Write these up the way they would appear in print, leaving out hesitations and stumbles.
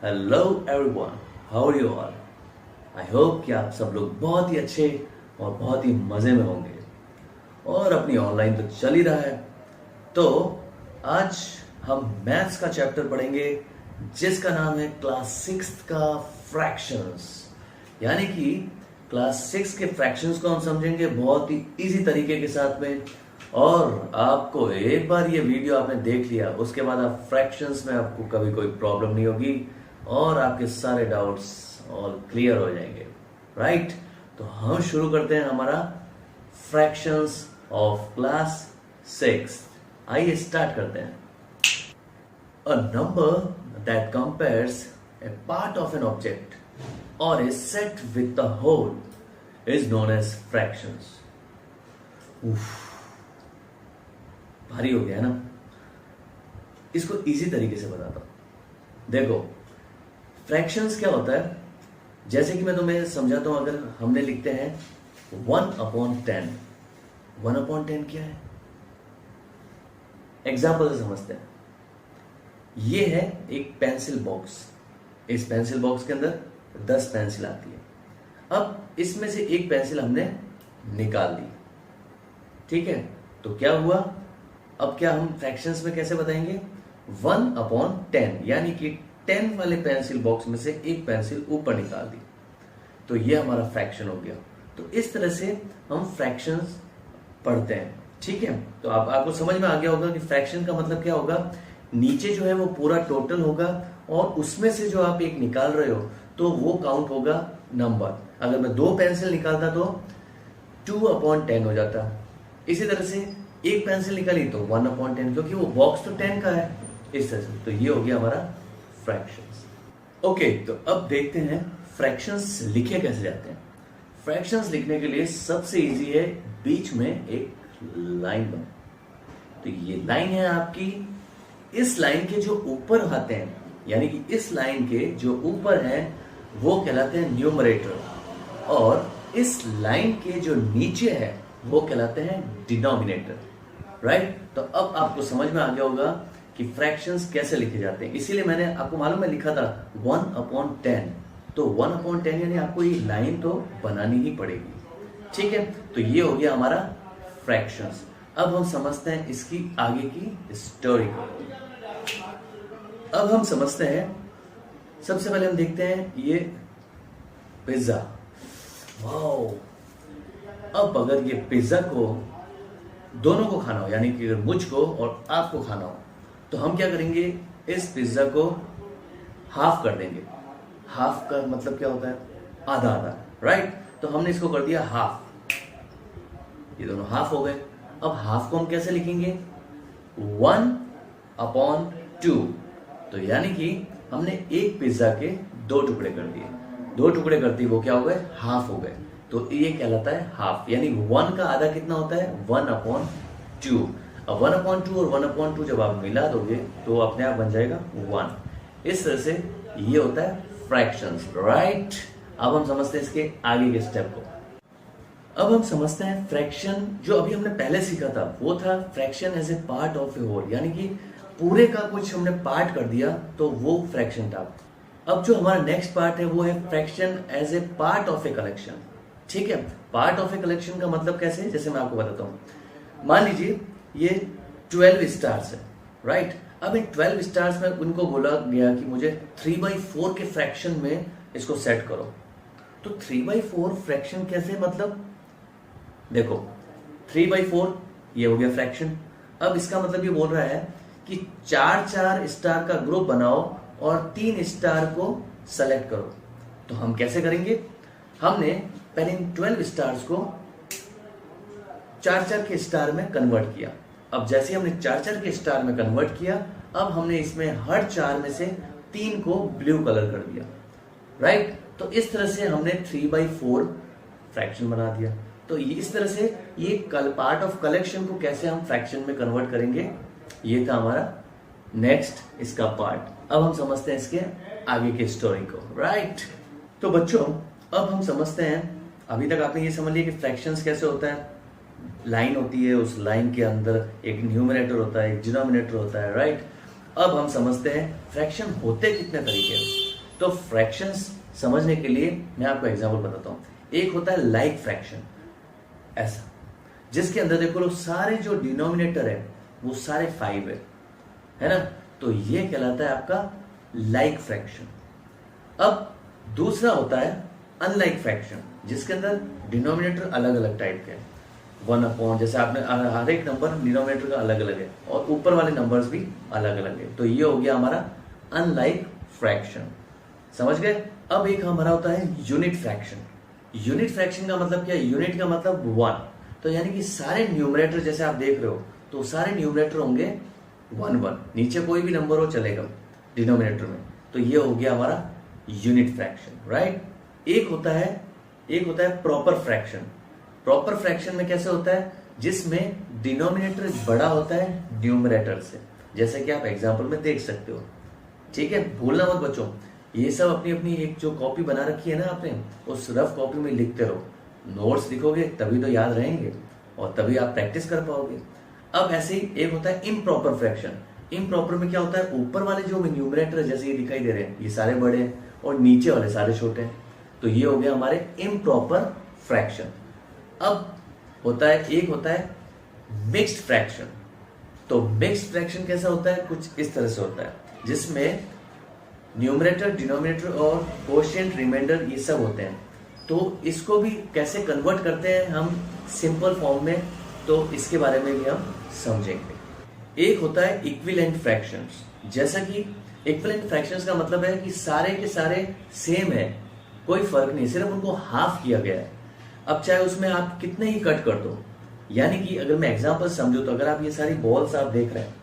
Hello everyone, how are you all. I hope कि आप सब लोग बहुत ही अच्छे और बहुत ही मज़े में होंगे और अपनी ऑनलाइन तो चल ही रहा है। तो आज हम मैथ्स का चैप्टर पढ़ेंगे जिसका नाम है क्लास 6 का फ्रैक्शंस। यानी कि क्लास 6 के फ्रैक्शंस को हम समझेंगे बहुत ही इजी तरीके के साथ में। और आपको एक बार ये वीडियो आपने देख लिया उसके बाद आप फ्रैक्शंस में आपको कभी कोई प्रॉब्लम नहीं होगी और आपके सारे डाउट्स ऑल क्लियर हो जाएंगे। राइट, तो हम शुरू करते हैं हमारा फ्रैक्शंस ऑफ क्लास 6। आइए स्टार्ट करते हैं। A number that compares a part of an object और a set with the whole is known as fractions. भारी हो गया है ना। इसको इजी तरीके से बताता हूं। देखो, फ्रैक्शंस क्या होता है, जैसे कि मैं तुम्हें समझाता हूं। अगर हमने लिखते हैं 1/10। 1/10 क्या है, एग्जाम्पल से समझते हैं। ये है एक पेंसिल बॉक्स। इस पेंसिल बॉक्स के अंदर 10 पेंसिल आती है। अब इसमें से एक पेंसिल हमने निकाल दी, ठीक है। तो क्या हुआ, अब क्या हम फ्रैक्शंस में कैसे बताएंगे? 1/10, यानी कि 10 वाले पेंसिल बॉक्स में से एक पेंसिल ऊपर निकाल दी, तो ये हमारा फ्रैक्शन हो गया। तो इस तरह से हम फ्रैक्शंस पढ़ते हैं, ठीक है। तो आपको समझ में आ गया होगा कि फ्रैक्शन का मतलब क्या होगा। नीचे जो है वो पूरा टोटल होगा और उसमें से जो आप एक निकाल रहे हो तो वो काउंट होगा नंबर। अगर मैं 2 पेंसिल निकालता तो 2/10 हो जाता। इसी तरह से एक पेंसिल निकाली तो 1/10, क्योंकि वो बॉक्स तो 10 का है। इस तरह से तो ये हो गया हमारा फ्रैक्शंस। ओके, तो अब देखते हैं फ्रैक्शंस लिखे कैसे जाते हैं। फ्रैक्शंस लिखने के लिए सबसे इजी है, बीच में एक लाइन बने। तो ये लाइन है आपकी। इस लाइन के जो ऊपर आते हैं, यानी कि इस लाइन के जो ऊपर हैं वो कहलाते हैं न्यूमरेटर, और इस लाइन के जो नीचे है वो कहलाते हैं डिनोमिनेटर। राइट, तो अब आपको समझ में आ गया होगा कि फ्रैक्शंस कैसे लिखे जाते हैं। इसीलिए मैंने आपको मालूम है लिखा था 1/10। तो 1/10 यानी आपको ये लाइन तो बनानी ही पड़ेगी, ठीक है। तो ये हो गया हमारा फ्रैक्शंस। अब हम समझते हैं इसकी आगे की स्टोरी को। अब हम समझते हैं, सबसे पहले हम देखते हैं ये पिज्जा। वाओ, अब अगर ये पिज्जा को दोनों को खाना हो, यानी कि अगर मुझको और आपको खाना हो, तो हम क्या करेंगे, इस पिज्जा को हाफ कर देंगे। हाफ का मतलब क्या होता है, आधा आधा। राइट, तो हमने इसको कर दिया हाफ। ये दोनों हाफ हो गए। अब हाफ को हम कैसे लिखेंगे, 1/2। तो यानी कि हमने एक पिज्जा के 2 टुकड़े कर दिए। 2 टुकड़े करती वो क्या हो गए, हाफ हो गए। तो ये कहलाता है हाफ, यानी 1 का आधा कितना होता है, 1/2। अब 1/2 और 1/2 जब आप मिला दोगे तो अपने आप बन जाएगा 1। इस तरह से ये होता है फ्रैक्शंस। राइट, अब हम समझते हैं इसके आगे के स्टेप को। अब हम समझते हैं फ्रैक्शन। जो अभी हमने पहले सीखा था वो था fraction as a part of a whole, यानी कि पूरे का कुछ हमने पार्ट कर दिया तो वो फ्रैक्शन था। अब जो हमारा नेक्स्ट पार्ट है वो है fraction as a part of a collection, ठीक है। पार्ट ऑफ ए कलेक्शन का मतलब कैसे, जैसे मैं आपको बताता हूं। मान लीजिए ये 12 स्टार्स है। राइट, अब इन 12 स्टार्स में उनको बोला गया कि मुझे 3/4 के फ्रैक्शन में इसको सेट करो। तो 3/4 फ्रैक्शन कैसे, मतलब देखो 3/4 ये हो गया फ्रैक्शन। अब इसका मतलब ये बोल रहा है कि 4 स्टार का ग्रुप बनाओ और 3 स्टार को सेलेक्ट करो। तो हम कैसे करेंगे, हमने पहले इन 12 स्टार्स को 4 के स्टार में कन्वर्ट किया। अब जैसे हमने 4 के स्टार में कन्वर्ट किया, अब हमने इसमें हर 4 में से 3 को ब्लू कलर कर दिया। राइट, तो इस तरह से हमने 3/4 फ्रैक्शन बना दिया। तो इस तरह से ये पार्ट ऑफ कलेक्शन को कैसे हम फ्रैक्शन में कन्वर्ट करेंगे, ये था हमारा नेक्स्ट इसका पार्ट। अब हम समझते हैं इसके आगे की स्टोरी को। राइट, तो बच्चों अब हम समझते हैं, अभी तक आपने ये समझ लिया कि फ्रैक्शंस कैसे होता है। लाइन होती है, उस लाइन के अंदर एक न्यूमरेटर होता है, एक डिनोमिनेटर होता है। राइट, अब हम समझते हैं फ्रैक्शन होते कितने तरीके हैं। तो फ्रैक्शंस समझने के लिए मैं आपको एग्जांपल बताता हूँ। एक होता है लाइक फ्रैक्शन, ऐसा जिसके अंदर देखो लो सारे जो डिनोमिनेटर है वो सारे 5 है ना, तो ये कहलाता है आपका लाइक फ्रैक्शन। अब दूसरा होता है अनलाइक फ्रैक्शन, जिसके अंदर डिनोमिनेटर अलग अलग टाइप के हैं। 1/, जैसे आपने हर एक नंबर डिनोमिनेटर का अलग अलग है और ऊपर वाले नंबर्स भी अलग अलग है, तो ये हो गया हमारा अनलाइक फ्रैक्शन। समझ गए। अब एक हमारा होता है यूनिट फ्रैक्शन। यूनिट फ्रैक्शन का मतलब क्या है? यूनिट का मतलब 1, तो यानी कि सारे न्यूमरेटर जैसे आप देख रहे हो तो सारे न्यूमरेटर होंगे 1, नीचे कोई भी नंबर हो चलेगा डिनोमिनेटर में, तो ये हो गया हमारा यूनिट फ्रैक्शन, राइट। एक होता है प्रॉपर फ्रैक्शन। प्रॉपर फ्रैक्शन में कैसे होता है? जिसमें डिनोमिनेटर बड़ा होता है न्यूमरेटर से, जैसे कि आप एग्जांपल में देख सकते हो। ठीक है, भूलना मत बच्चों, ये सब अपनी अपनी एक जो कॉपी बना रखी है ना आपने, उस रफ कॉपी में लिखते रहो। नोट्स लिखोगे तभी तो याद रहेंगे और तभी आप प्रैक्टिस कर पाओगे। अब ऐसे ही एक होता है इम्प्रॉपर फ्रैक्शन। इम्प्रॉपर में क्या होता है? ऊपर वाले जो न्यूमरेटर जैसे ये दिखाई दे रहे हैं ये सारे बड़े हैं और नीचे वाले सारे छोटे हैं, तो ये हो गया हमारे इम्प्रॉपर फ्रैक्शन। अब एक होता है मिक्स्ड फ्रैक्शन। तो मिक्स्ड फ्रैक्शन कैसा होता है? कुछ इस तरह से होता है जिसमें न्यूमरेटर, डिनोमिनेटर और कोशेंट, रिमाइंडर ये सब होते हैं। तो इसको भी कैसे कन्वर्ट करते हैं हम सिंपल फॉर्म में, तो इसके बारे में भी हम समझेंगे। एक होता है इक्विवेलेंट फ्रैक्शंस। जैसा कि इक्विवेलेंट फ्रैक्शंस का मतलब है कि सारे के सारे सेम है, कोई फर्क नहीं, सिर्फ उनको हाफ किया गया है। अब चाहे उसमें आप कितने ही कट कर दो, यानी कि अगर मैं एग्जांपल समझू तो अगर आप ये सारी बॉल्स आप देख रहे हैं,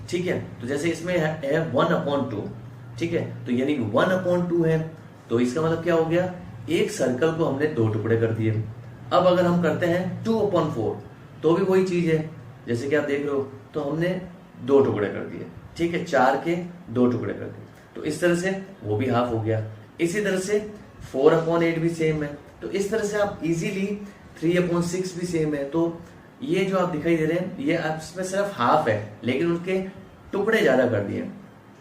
ठीक है, तो जैसे इसमें है 1/2, ठीक है, तो यानी कि 1/2 है, तो इसका मतलब क्या हो गया? एक सर्कल को हमने 2 टुकड़े कर दिए। अब अगर हम करते हैं 2/4 तो भी वही चीज है, जैसे कि आप देख रहे हो, तो हमने 2 टुकड़े कर दिए, ठीक है, 4 के 2 टुकड़े कर दिए, तो इस तरह से वो भी हाफ हो गया। इसी तरह से 4/8 भी सेम है, तो इस तरह से आप इजीली 3/6 भी सेम है। तो ये जो आप दिखाई दे रहे हैं ये इसमें सिर्फ हाफ है, लेकिन उसके टुकड़े ज्यादा कर दिए,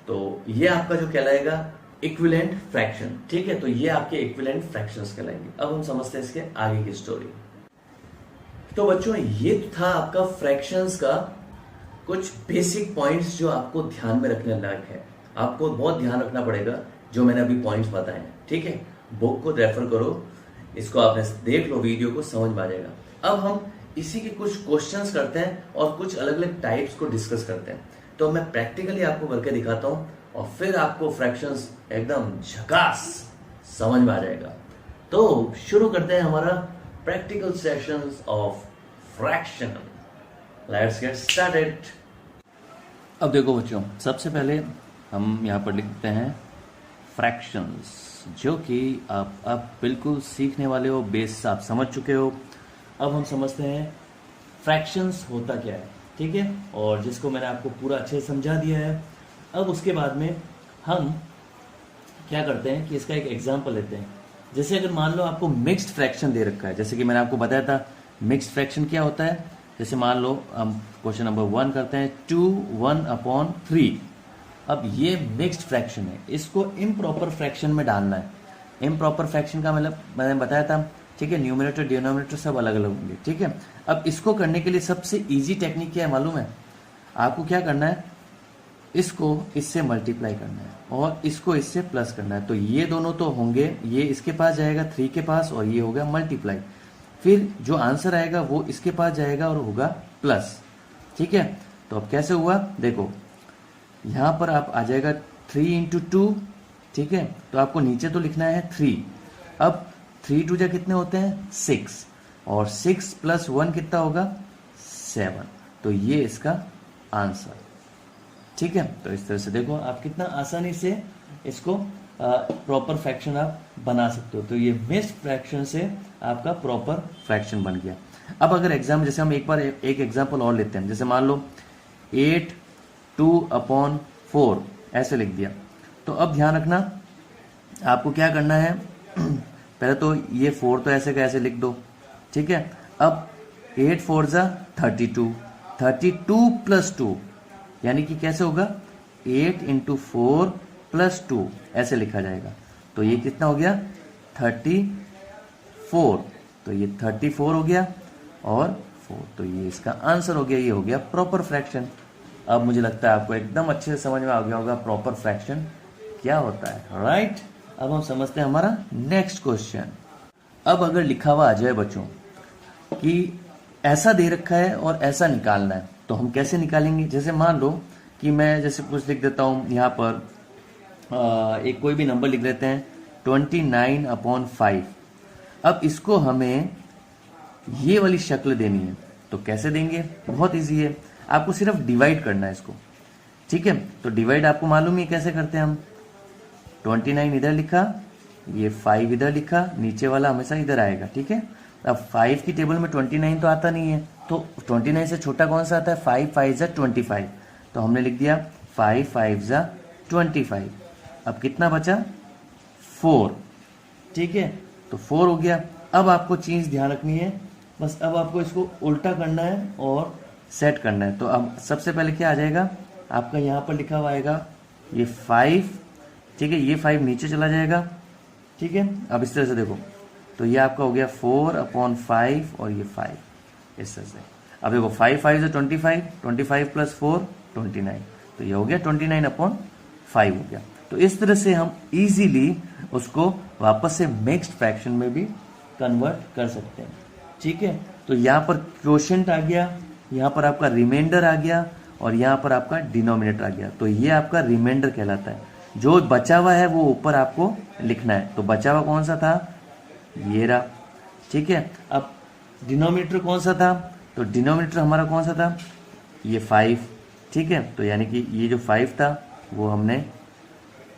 तो ये आपका जो कहलाएगा इक्विवेलेंट फ्रैक्शन। ठीक है, तो ये आपके इक्विवेलेंट फ्रैक्शंस कहलाएंगे। अब हम समझते हैं इसके आगे की स्टोरी। तो बच्चों ये था आपका फ्रैक्शंस का कुछ बेसिक पॉइंट्स जो आपको ध्यान में रखने लायक है। आपको बहुत ध्यान रखना पड़ेगा जो मैंने अभी पॉइंट्स बताए हैं, ठीक है। बुक को रेफर करो, इसको आपने देख लो, वीडियो को समझ में आ जाएगा। अब हम इसी के कुछ क्वेश्चंस करते हैं और कुछ अलग अलग टाइप्स को डिस्कस करते हैं। तो मैं प्रैक्टिकली आपको करके दिखाता हूं और फिर आपको फ्रैक्शंस एकदम झकास समझ में आ जाएगा। तो शुरू करते हैं हमारा practical sessions of fraction. Let's get started. अब देखो बच्चों, सबसे पहले हम यहाँ पर लिखते हैं फ्रैक्शंस, जो कि आप बिल्कुल सीखने वाले हो, बेस आप समझ चुके हो। अब हम समझते हैं फ्रैक्शंस होता क्या है, ठीक है, और जिसको मैंने आपको पूरा अच्छे से समझा दिया है। अब उसके बाद में हम क्या करते हैं कि इसका एक एग्जांपल लेते हैं। जैसे अगर मान लो आपको मिक्स्ड फ्रैक्शन दे रखा है, जैसे कि मैंने आपको बताया था मिक्स्ड फ्रैक्शन क्या होता है। जैसे मान लो हम क्वेश्चन नंबर 1 करते हैं 2/1/3। अब ये मिक्स्ड फ्रैक्शन है, इसको इम्प्रॉपर फ्रैक्शन में डालना है। इम्प्रॉपर फ्रैक्शन का मतलब मैंने बताया था, ठीक है, न्यूमरेटर डिनोमिनेटर सब अलग अलग होंगे, ठीक है। अब इसको करने के लिए सबसे इजी टेक्निक क्या है मालूम है? आपको क्या करना है, इसको इससे मल्टीप्लाई करना है और इसको इससे प्लस करना है। तो ये दोनों तो होंगे, ये इसके पास जाएगा 3 के पास और ये होगा मल्टीप्लाई। फिर जो आंसर आएगा वो इसके पास जाएगा और होगा प्लस, ठीक है। तो अब कैसे हुआ देखो, यहां पर आप आ जाएगा 3 × 2, ठीक है, तो आपको नीचे तो लिखना है 3। अब 3 2 कितने होते हैं 6, और 6 + 1 कितना होगा 7। तो ये इसका आंसर, ठीक है। तो इस तरह से देखो आप कितना आसानी से इसको प्रॉपर फ्रैक्शन आप बना सकते हो। तो ये मिक्स्ड फ्रैक्शन से आपका प्रॉपर फ्रैक्शन बन गया। अब अगर एग्जाम, जैसे हम एक एग्जाम्पल और लेते हैं, जैसे मान लो 8 2/4 ऐसे लिख दिया। तो अब ध्यान रखना आपको क्या करना है, पहले तो ये 4 तो ऐसे का ऐसे लिख दो, ठीक है। अब 8 4 32, 32 + 2 यानी कि कैसे होगा 8 × 4 प्लस 2 ऐसे लिखा जाएगा। तो ये कितना हो गया 34, तो ये 34 हो गया और 4, तो ये इसका आंसर हो गया। ये हो गया प्रॉपर फ्रैक्शन। अब मुझे लगता है आपको एकदम अच्छे से समझ में आ गया होगा प्रॉपर फ्रैक्शन क्या होता है, राइट। अब हम समझते हैं हमारा नेक्स्ट क्वेश्चन। अब अगर लिखा हुआ आ जाए बच्चों कि ऐसा दे रखा है और ऐसा निकालना है, तो हम कैसे निकालेंगे। जैसे मान लो कि मैं जैसे कुछ लिख देता हूँ यहाँ पर एक कोई भी नंबर लिख लेते हैं 29/5। अब इसको हमें ये वाली शक्ल देनी है, तो कैसे देंगे, बहुत इजी है, आपको सिर्फ डिवाइड करना है इसको, ठीक है। तो डिवाइड आपको मालूम ही कैसे करते हैं हम, 29 इधर लिखा, ये 5 इधर लिखा, नीचे वाला हमेशा इधर आएगा, ठीक है। अब 5 की टेबल में 29 तो आता नहीं है, तो 29 से छोटा कौन सा आता है, 5 5 जा 25, तो हमने लिख दिया 5 5 जा 25। अब कितना बचा 4, ठीक है, तो 4 हो गया। अब आपको चीज ध्यान रखनी है, बस अब आपको इसको उल्टा करना है और सेट करना है। तो अब सबसे पहले क्या आ जाएगा आपका, यहाँ पर लिखा हुआ आएगा ये 5, ठीक है, ये 5 नीचे चला जाएगा, ठीक है। अब इस तरह से देखो, तो ये आपका हो गया 4/5 और ये 5 इस तरह से। अब देखो 5 5 से 25, 25 प्लस 4 29, तो ये हो गया 29/5 हो गया। तो इस तरह से हम इजीली उसको वापस से मिक्स्ड फ्रैक्शन में भी कन्वर्ट कर सकते हैं, ठीक है। तो यहाँ पर क्वोशिएंट आ गया, यहाँ पर आपका रिमाइंडर आ गया और यहाँ पर आपका डिनोमिनेटर आ गया। तो ये आपका रिमाइंडर कहलाता है। जो बचा हुआ है वो ऊपर आपको लिखना है। तो बचा हुआ कौन सा था, ये रहा, ठीक है। अब डिनोमिनेटर कौन सा था, तो डिनोमिनेटर हमारा कौन सा था, ये 5, ठीक है। तो यानी कि ये जो 5 था वो हमने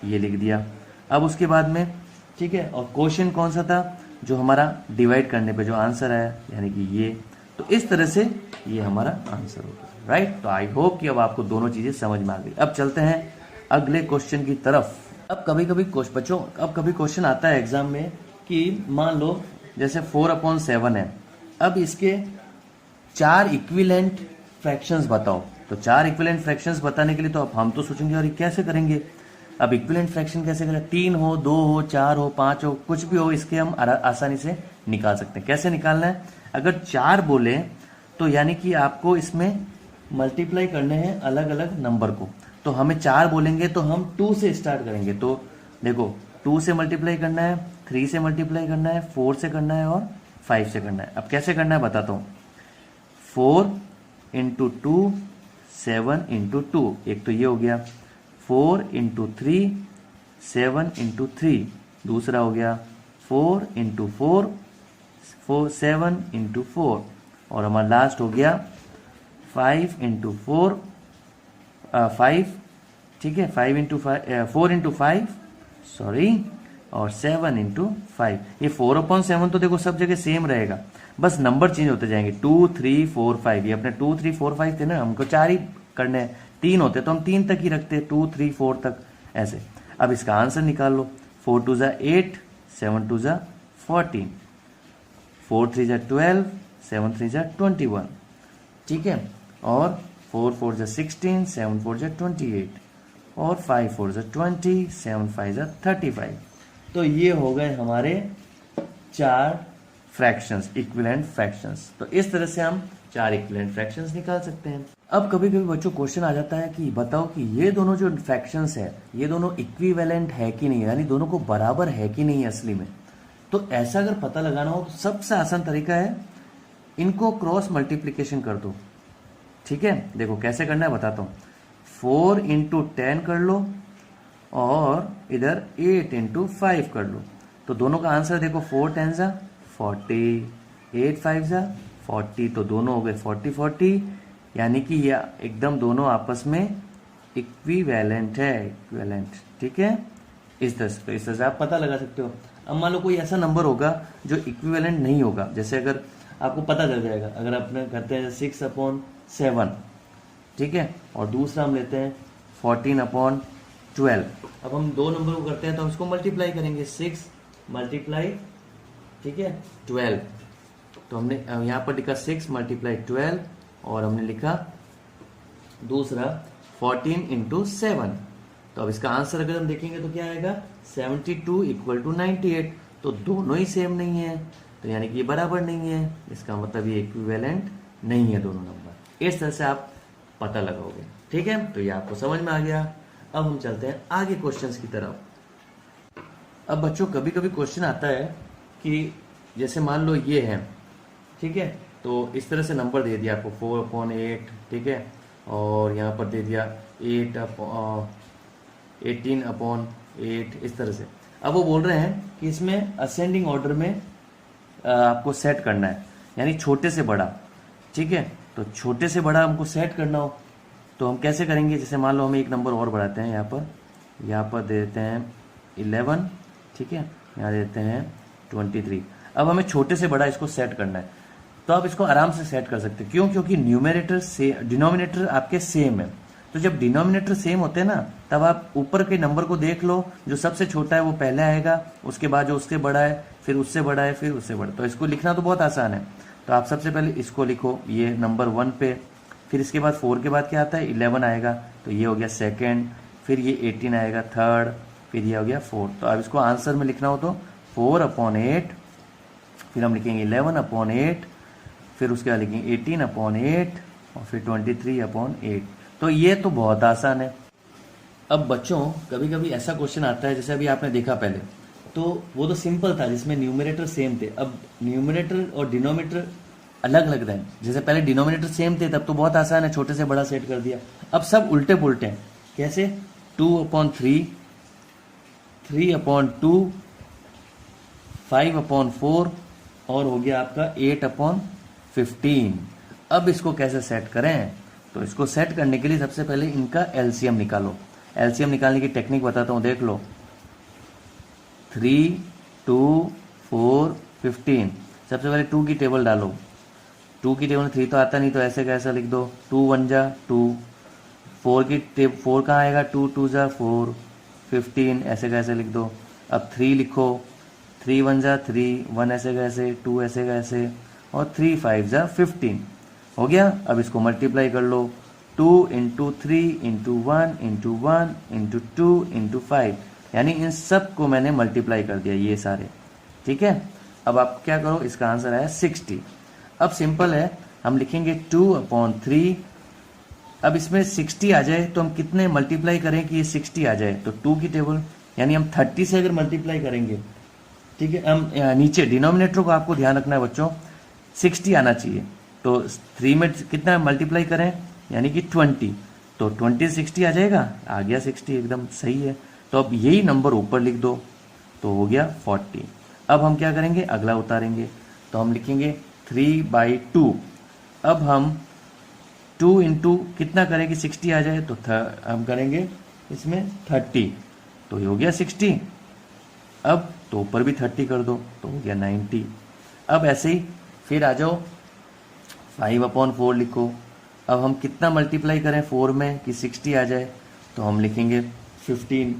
ये लिख दिया। अब उसके बाद में, ठीक है, और क्वेश्चन कौन सा था, जो हमारा डिवाइड करने पे जो आंसर आया, यानी कि ये। तो इस तरह से ये हमारा आंसर होगा, राइट। तो आई होप कि अब आपको दोनों चीजें समझ में आ गई। अब चलते हैं अगले क्वेश्चन की तरफ। अब कभी कभी बच्चों, अब कभी क्वेश्चन आता है एग्जाम में कि मान लो जैसे 4/7 है, अब इसके 4 इक्विवेलेंट फ्रैक्शंस बताओ। तो 4 इक्विवेलेंट फ्रैक्शंस बताने के लिए तो अब हम तो सोचेंगे और ये कैसे करेंगे। अब इक्विवेलेंट फ्रैक्शन कैसे करें, 3 हो, 2 हो, 4 हो, 5 हो, कुछ भी हो, इसके हम आसानी से निकाल सकते हैं। कैसे निकालना है, अगर 4 बोले तो यानी कि आपको इसमें मल्टीप्लाई करने हैं अलग अलग नंबर को। तो हमें 4 बोलेंगे तो हम 2 से स्टार्ट करेंगे। तो देखो 2 से मल्टीप्लाई करना है, 3 से मल्टीप्लाई करना है, 4 से करना है और 5 से करना है। अब कैसे करना है बताता हूँ। 4 × 2 7 × 2, एक तो ये हो गया। 4 × 3 7 × 3, दूसरा हो गया 4 × 4 7 × 4, और हमारा लास्ट हो गया 5 × 4 5, ठीक है, 4 × 5 सॉरी, और 7 × 5। ये 4/7 तो देखो सब जगह सेम रहेगा, बस नंबर चेंज होते जाएंगे। 2 3 4 5, ये अपने 2 3 4 5 थे ना, हमको 4 ही करने हैं। 3 होते तो हम 3 तक ही रखते, 2 3 4 तक ऐसे। अब इसका आंसर निकाल लो। 4 2 जा 8, 7 2 जा 14, 4 3 जा 12, 7 3 जा 21, ठीक है, और 4 4 जा 16, 7 4 जा 28, और 5 4 जा 20, 7 5 जा 35। तो ये हो गए हमारे 4 फ्रैक्शंस, इक्विवेलेंट फ्रैक्शंस। तो इस तरह से हम 4 इक्विवेलेंट फ्रैक्शंस निकाल सकते हैं। अब कभी कभी बच्चों क्वेश्चन आ जाता है कि बताओ कि ये दोनों जो फ्रैक्शंस है, ये दोनों इक्विवेलेंट है कि नहीं, यानी दोनों को बराबर है कि नहीं असली में। तो ऐसा अगर पता लगाना हो तो सबसे आसान तरीका है, इनको क्रॉस मल्टीप्लीकेशन कर दो, ठीक है। देखो कैसे करना है बताता हूँ। 4 × 10 कर लो और इधर 8 × 5 कर लो। तो दोनों का आंसर देखो, 4 10 जा 40, 8 5 जा 40, तो दोनों हो गए 40 40, यानी कि ये एकदम दोनों आपस में इक्विवेलेंट है, इक्विवेलेंट, ठीक है। इस तरह से, तो इस तरह से आप पता लगा सकते हो। अब मान लो कोई ऐसा नंबर होगा जो इक्विवेलेंट नहीं होगा, जैसे अगर आपको पता चल जाएगा, अगर अपने करते हैं 6/7, ठीक है, और दूसरा हम लेते हैं 14/12। अब हम दो नंबर को करते हैं तो हम इसको मल्टीप्लाई करेंगे, 6 × ठीक है 12। तो हमने यहाँ पर लिखा 6 × 12, और हमने लिखा दूसरा 14 × 7, तो अब इसका आंसर अगर हम देखेंगे तो क्या आएगा 72 इक्वल टू 98। तो दोनों ही सेम नहीं है, तो यानी कि ये बराबर नहीं है, इसका मतलब ये इक्विवेलेंट नहीं है दोनों नंबर। इस तरह से आप पता लगाओगे। ठीक है, तो ये आपको समझ में आ गया। अब हम चलते हैं आगे क्वेश्चंस की तरफ। अब बच्चों कभी कभी क्वेश्चन आता है कि जैसे मान लो ये है, ठीक है, तो इस तरह से नंबर दे दिया आपको 4/8, ठीक है, और यहाँ पर दे दिया 18/8 इस तरह से। अब वो बोल रहे हैं कि इसमें असेंडिंग ऑर्डर में आपको सेट करना है, यानी छोटे से बड़ा। ठीक है, तो छोटे से बड़ा हमको सेट करना हो तो हम कैसे करेंगे? जैसे मान लो हमें एक नंबर और बढ़ाते हैं, यहाँ पर दे देते हैं 11, ठीक है, यहाँ देते हैं 23। अब हमें छोटे से बड़ा इसको सेट करना है, तो आप इसको आराम से सेट कर सकते हैं। क्यों? क्योंकि न्यूमरेटर से डिनोमिनेटर आपके सेम है। तो जब डिनोमिनेटर सेम होते हैं ना, तब आप ऊपर के नंबर को देख लो, जो सबसे छोटा है वो पहले आएगा, उसके बाद जो उससे बड़ा है, फिर उससे बड़ा है, फिर उससे बड़ा। तो इसको लिखना तो बहुत आसान है। तो आप सबसे पहले इसको लिखो, ये नंबर 1 पे, फिर इसके बाद 4 के बाद क्या आता है 11 आएगा, तो ये हो गया सेकेंड, फिर ये 18 आएगा थर्ड, फिर ये हो गया फोर्थ। तो अब इसको आंसर में लिखना हो तो 4/8, फिर हम लिखेंगे 11/8, फिर उसके बाद लिखेंगे 18/8 और फिर 23/8। तो ये तो बहुत आसान है। अब बच्चों कभी कभी ऐसा क्वेश्चन आता है, जैसे अभी आपने देखा पहले, तो वो तो सिंपल था जिसमें न्यूमरेटर सेम थे। अब न्यूमरेटर और डिनोमिनेटर अलग अलग रहे। जैसे पहले डिनोमिनेटर सेम थे तब तो बहुत आसान है, छोटे से बड़ा सेट कर दिया। अब सब उल्टे पुल्टे हैं। कैसे? 2/3, 3/2, 5/4 और हो गया आपका 8/15। अब इसको कैसे सेट करें? तो इसको सेट करने के लिए सबसे पहले इनका एलसीएम निकालो। एलसीएम निकालने की टेक्निक बताता हूं, देख लो। 3, 2, 4, 15। सबसे पहले 2 की टेबल डालो। 2 की टेबल में 3 तो आता नहीं, तो ऐसे कैसा लिख दो, 2 1 जा 2। 4 कहाँ आएगा, 2 2 जा 4, 15 ऐसे कैसे लिख दो। अब 3 लिखो, 3 1 जा 3, 1 ऐसे कैसे, 2 ऐसे कैसे, और 3 5 जा 15 हो गया। अब इसको मल्टीप्लाई कर लो, 2 × 3 × 1 × 1 × 2 × 5, यानी इन सब को मैंने मल्टीप्लाई कर दिया ये सारे। ठीक है, अब आप क्या करो, इसका आंसर आया 60। अब सिंपल है, हम लिखेंगे 2/3। अब इसमें 60 आ जाए तो हम कितने मल्टीप्लाई करें कि ये 60 आ जाए? तो 2 की टेबल, यानी हम 30 से अगर मल्टीप्लाई करेंगे, ठीक है, हम नीचे डिनोमिनेटर को आपको ध्यान रखना है बच्चों, 60 आना चाहिए। तो 3 में कितना मल्टीप्लाई करें, यानी कि 20, तो 20 60 आ जाएगा, आ गया 60, एकदम सही है। तो अब यही नंबर ऊपर लिख दो, तो हो गया 40। अब हम क्या करेंगे, अगला उतारेंगे, तो हम लिखेंगे 3/2। अब हम 2 × कितना करें कि 60 आ जाए, तो हम करेंगे इसमें 30, तो ये हो गया 60। अब तो ऊपर भी 30 कर दो, तो हो गया 90। अब ऐसे ही फिर आ जाओ, 5/4 लिखो। अब हम कितना मल्टीप्लाई करें 4 में कि 60 आ जाए, तो हम लिखेंगे 15,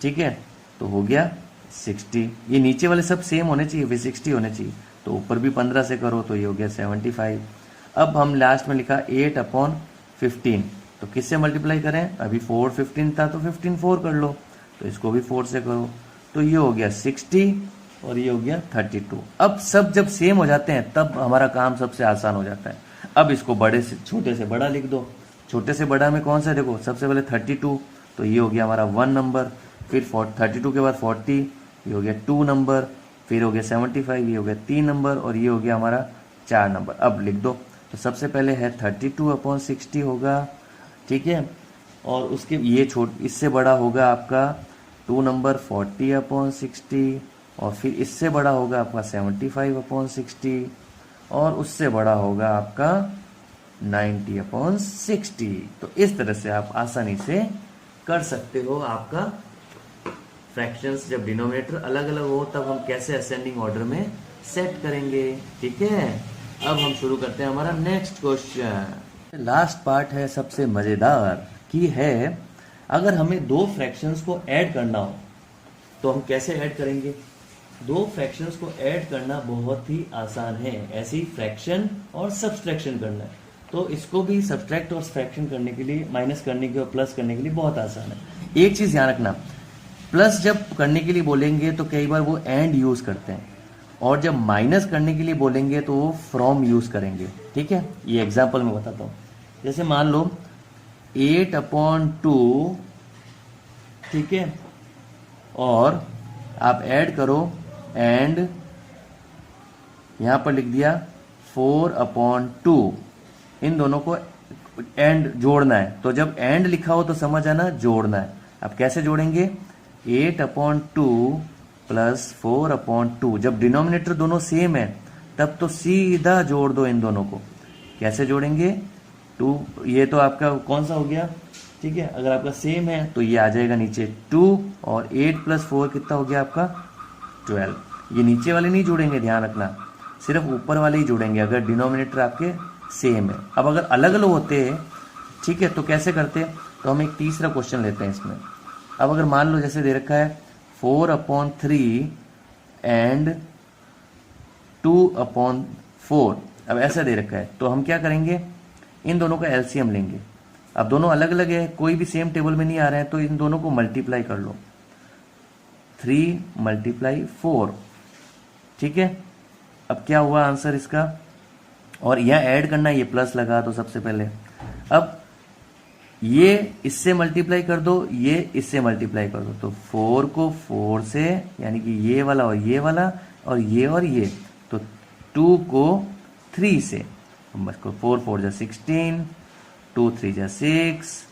ठीक है, तो हो गया 60। ये नीचे वाले सब सेम होने चाहिए, फिर 60 होने चाहिए, तो ऊपर भी 15 से करो, तो ये हो गया 75। अब हम लास्ट में लिखा 8/15, तो किससे मल्टीप्लाई करें? अभी 4 15 था, तो 15 4 कर लो, तो इसको भी 4 से करो, तो ये हो गया 60 और ये हो गया 32। अब सब जब सेम हो जाते हैं तब हमारा काम सबसे आसान हो जाता है। अब इसको बड़े से छोटे से बड़ा लिख दो। छोटे से बड़ा में कौन सा, देखो सबसे पहले 32, तो ये हो गया हमारा 1 नंबर, फिर 32 के बाद 40, ये हो गया 2 नंबर, फिर हो गया 75, ये हो गया 3 नंबर, और ये हो गया हमारा 4 नंबर। अब लिख दो, तो सबसे पहले है 32/60 होगा, ठीक है, और उसके ये इससे बड़ा होगा आपका 2 नंबर 40/60, और फिर इससे बड़ा होगा आपका 75/60, और उससे बड़ा होगा आपका 90/60। तो इस तरह से आप आसानी से कर सकते हो आपका फ्रैक्शंस। जब डिनोमिनेटर अलग अलग हो तब हम कैसे असेंडिंग ऑर्डर में सेट करेंगे। ठीक है, अब हम शुरू करते हैं हमारा नेक्स्ट क्वेश्चन। लास्ट पार्ट है सबसे मजेदार, की है अगर हमें 2 फ्रैक्शंस को ऐड करना हो तो हम कैसे ऐड करेंगे। 2 फ्रैक्शंस को ऐड करना बहुत ही आसान है, ऐसे ही फ्रैक्शन और सब्सट्रैक्शन करना है। तो इसको भी सब्सट्रैक्ट और फ्रैक्शन करने के लिए, माइनस करने के और प्लस करने के लिए बहुत आसान है। एक चीज ध्यान रखना, प्लस जब करने के लिए बोलेंगे तो कई बार वो एंड यूज करते हैं, और जब माइनस करने के लिए बोलेंगे तो वो फ्रॉम यूज करेंगे। ठीक है, ये एग्जाम्पल में बताता हूं। जैसे मान लो 8/2, ठीक है, और आप ऐड करो एंड यहां पर लिख दिया 4/2, इन दोनों को एंड जोड़ना है। तो जब एंड लिखा हो तो समझ आना जोड़ना है। अब कैसे जोड़ेंगे, 8/2 प्लस 4/2, जब डिनोमिनेटर दोनों सेम है तब तो सीधा जोड़ दो इन दोनों को। कैसे जोड़ेंगे, 2, ये तो आपका कौन सा हो गया, ठीक है, अगर आपका सेम है तो ये आ जाएगा नीचे 2, और 8 + 4 कितना हो गया आपका 12। ये नीचे वाले नहीं जोड़ेंगे, ध्यान रखना, सिर्फ ऊपर वाले ही जोड़ेंगे अगर डिनोमिनेटर आपके सेम है। अब अगर अलग अलग होते हैं, ठीक है, तो कैसे करते, तो हम एक तीसरा क्वेश्चन लेते हैं इसमें। अब अगर मान लो जैसे दे रखा है 4/3 एंड 2/4, अब ऐसा दे रखा है, तो हम क्या करेंगे, इन दोनों का एलसीएम लेंगे। अब दोनों अलग अलग है, कोई भी सेम टेबल में नहीं आ रहे हैं, तो इन दोनों को मल्टीप्लाई कर लो, 3 × 4, ठीक है। अब क्या हुआ आंसर इसका, और यह ऐड करना, ये प्लस लगा तो सबसे पहले, अब ये इससे मल्टीप्लाई कर दो, ये इससे मल्टीप्लाई कर दो, तो 4 को 4 से, यानी कि ये वाला और ये वाला, और ये, तो 2 को 3 से, बस को 4 × 4 = 16, 2 × 3 = 6,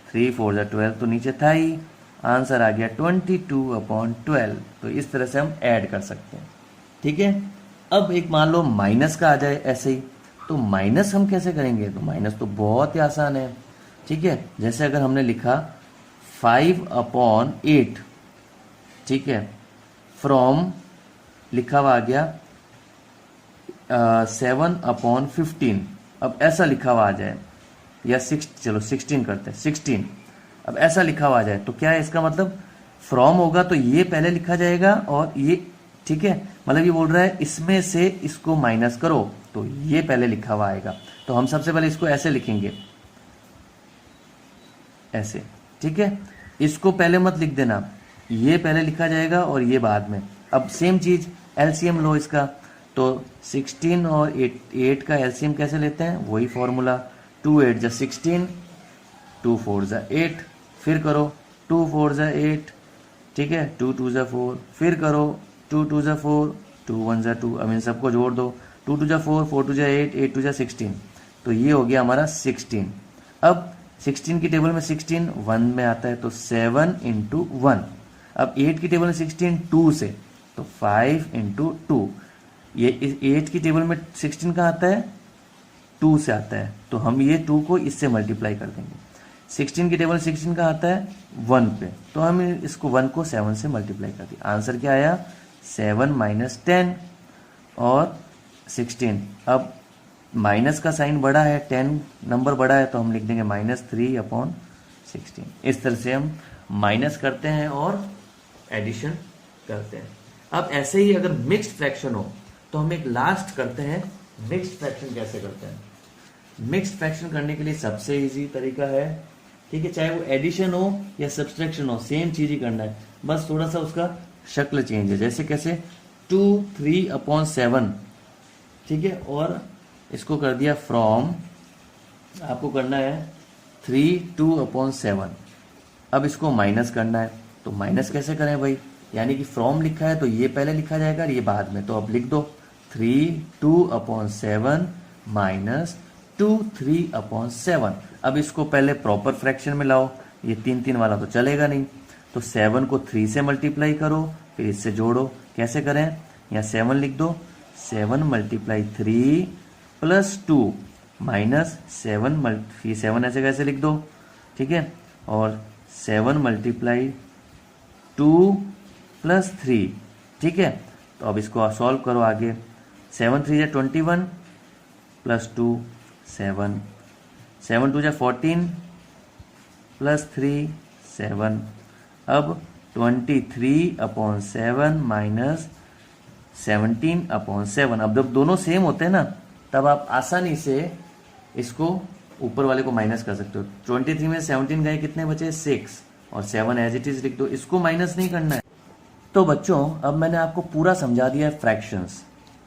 3 × 4 = 12, तो नीचे था ही, आंसर आ गया 22/12। तो इस तरह से हम ऐड कर सकते हैं, ठीक है। अब एक मान लो माइनस का आ जाए ऐसे ही, तो माइनस हम कैसे करेंगे, तो माइनस तो बहुत ही आसान है, ठीक है। जैसे अगर हमने लिखा 5/8, ठीक है, फ्रॉम लिखा हुआ आ गया 7/15, अब ऐसा लिखा हुआ आ जाए, या 16 करते हैं, 16, अब ऐसा लिखा हुआ आ जाए, तो क्या है इसका मतलब, फ्रॉम होगा तो ये पहले लिखा जाएगा, और ये, ठीक है, मतलब ये बोल रहा है इसमें से इसको माइनस करो, तो ये पहले लिखा हुआ आएगा। तो हम सबसे पहले इसको ऐसे लिखेंगे, ऐसे, ठीक है, इसको पहले मत लिख देना, ये पहले लिखा जाएगा और ये बाद में। अब सेम चीज एलसीएम लो इसका, तो 16 और 8 का एलसीएम कैसे लेते हैं, वही फॉर्मूला, 2 × 8 = 16, 2 × 4 = 8, फिर करो 2 × 4 = 8, ठीक है, 2 × 2 = 4, फिर करो 2 × 2 = 4, 2 × 1 = 2, अब इन सबको जोड़ दो, 2 × 2 = 4, 4 × 2 = 8, 8 × 2 = 16, तो ये हो गया हमारा 16। अब 16 की टेबल में 16 1 में आता है, तो 7 × 1। अब 8 की टेबल में 16 2 से, तो 5 × 2। ये 8 की टेबल में 16 कहाँ आता है, 2 से आता है, तो हम ये 2 को इससे मल्टीप्लाई कर देंगे। 16 की टेबल 16 का आता है 1 पे, तो हम इसको 1 को 7 से मल्टीप्लाई कर दिया, आंसर क्या आया, 7 - 10 और 16। अब माइनस का साइन बड़ा है, 10 नंबर बड़ा है, तो हम लिख देंगे -3/16। इस तरह से हम माइनस करते हैं और एडिशन करते हैं। अब ऐसे ही अगर मिक्स्ड फ्रैक्शन हो तो हम एक लास्ट करते हैं, मिक्स्ड फ्रैक्शन कैसे करते हैं। मिक्स्ड फ्रैक्शन करने के लिए सबसे इजी तरीका है, ठीक है, चाहे वो एडिशन हो या सब्सट्रैक्शन हो, सेम चीज ही करना है, बस थोड़ा सा उसका शक्ल चेंज है। जैसे कैसे, 2 3/7, ठीक है, और इसको कर दिया फ्रॉम, आपको करना है 3 2/7। अब इसको माइनस करना है, तो माइनस कैसे करें भाई, यानी कि फ्रॉम लिखा है तो ये पहले लिखा जाएगा और ये बाद में, तो अब लिख दो 3 2/7 माइनस 2 3/7। अब इसको पहले प्रॉपर फ्रैक्शन में लाओ, ये 3 3 वाला तो चलेगा नहीं, तो 7 को 3 से मल्टीप्लाई करो, फिर इससे जोड़ो। कैसे करें, यहाँ 7 लिख दो, 7 × 3 + 2 माइनस 7 ऐसे कैसे लिख दो, ठीक है, और 7 × 2 + 3, ठीक है। तो अब इसको सॉल्व करो आगे, 7 × 3 = 21 + 2 7, 7 × 2 = 14 + 3 7। अब 23/7 माइनस 17/7। अब जब दोनों सेम होते हैं ना, तब आप आसानी से इसको ऊपर वाले को माइनस कर सकते हो। 23 में 17 गए, कितने बचे, 6, और 7 एज इट इज लिख दो, इसको माइनस नहीं करना है। तो बच्चों अब मैंने आपको पूरा समझा दिया है फ्रैक्शंस,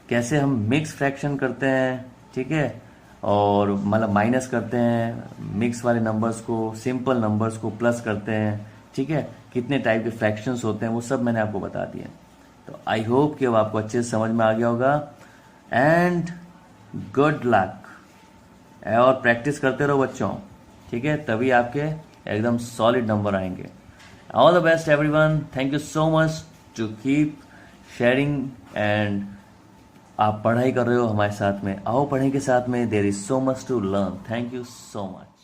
कैसे हम मिक्स फ्रैक्शन करते हैं, ठीक है, और मतलब माइनस करते हैं मिक्स वाले नंबर्स को, सिंपल नंबर्स को प्लस करते हैं, ठीक है, कितने टाइप के फ्रैक्शंस होते हैं वो सब मैंने आपको बता दिया। तो आई होप कि अब आपको अच्छे से समझ में आ गया होगा एंड गुड लक। और प्रैक्टिस करते रहो बच्चों, ठीक है, तभी आपके एकदम सॉलिड नंबर आएंगे। All the best everyone, thank you so much to keep sharing and आप पढ़ाई कर रहे हो हमारे साथ में, आओ पढ़ाई के साथ में, there is so much to learn. Thank you so much.